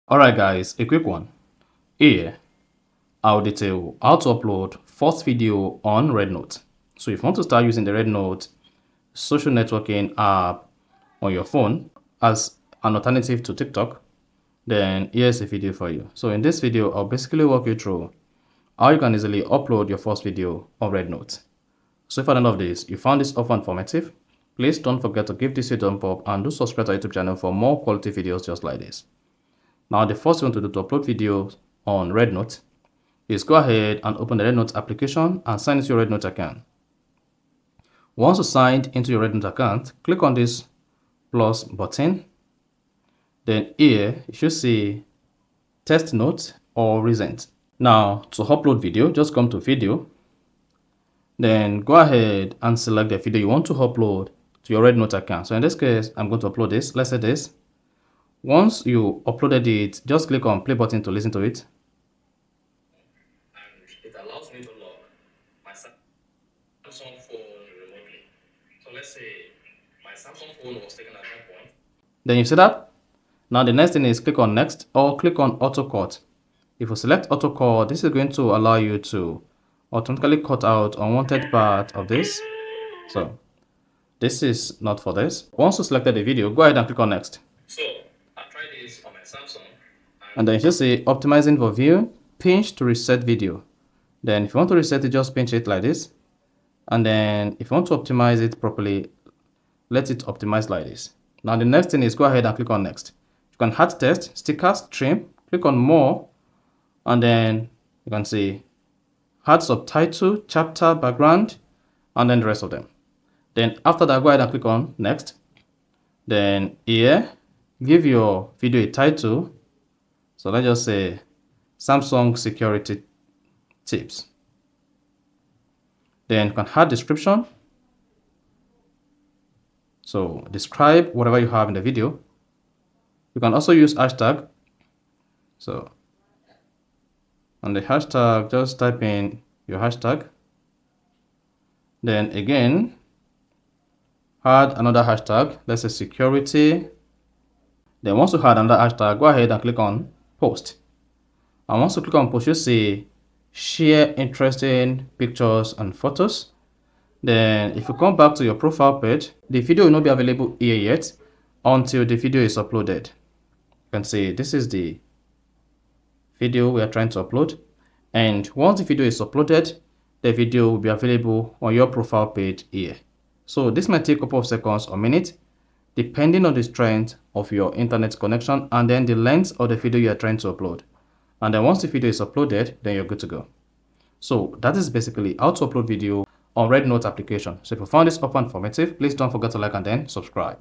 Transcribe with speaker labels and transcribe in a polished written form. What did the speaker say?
Speaker 1: Alright guys, a quick one. Here, I'll detail how to upload first video on Rednote. So if you want to start using the Rednote social networking app on your phone as an alternative to TikTok, then here's a video for you. So in this video, I'll basically walk you through how you can easily upload your first video on Rednote. So if at the end of this, you found this offer informative, please don't forget to give this a thumbs up and do subscribe to our YouTube channel for more quality videos just like this. Now, the first thing to do to upload videos on Rednote is go ahead and open the Rednote application and sign into your Rednote account. Once you signed into your Rednote account, click on this plus button. Then here, you should see test note or recent. Now, to upload video, just come to video. Then go ahead and select the video you want to upload to your Rednote account. So in this case, I'm going to upload this. Let's say this. Once you uploaded it, just click on play button to listen to it.
Speaker 2: And it allows me to log my Samsung phone remotely. So let's say my Samsung phone was taken at that point.
Speaker 1: Then you see that? Now the next thing is click on next or click on auto cut. If you select auto cut, this is going to allow you to automatically cut out unwanted part of this. So this is not for this. Once you selected the video, go ahead and click on next.
Speaker 2: So I tried this on my Samsung.
Speaker 1: And then you just say optimizing for view, pinch to reset video. Then if you want to reset it, just pinch it like this. And then if you want to optimize it properly, let it optimize like this. Now the next thing is go ahead and click on next. You can add text, stickers, trim, click on more, and then you can see add subtitle, chapter, background, and then the rest of them. Then after that, go ahead and click on next. Then here, give your video a title. So let's just say Samsung security tips. Then you can add description. So describe whatever you have in the video. You can also use hashtag. So on the hashtag, just type in your hashtag. Then again, add another hashtag. Let's say security. Then once you add another hashtag, go ahead and click on post. And once you click on post, you see share interesting pictures and photos. Then if you come back to your profile page, the video will not be available here yet until the video is uploaded. You can see this is the video we are trying to upload. And once the video is uploaded, the video will be available on your profile page here. So this might take a couple of seconds or minutes, depending on the strength of your internet connection and then the length of the video you are trying to upload. And then once the video is uploaded, then you're good to go. So that is basically how to upload video on Rednote application. So if you found this offer informative, please don't forget to like and then subscribe.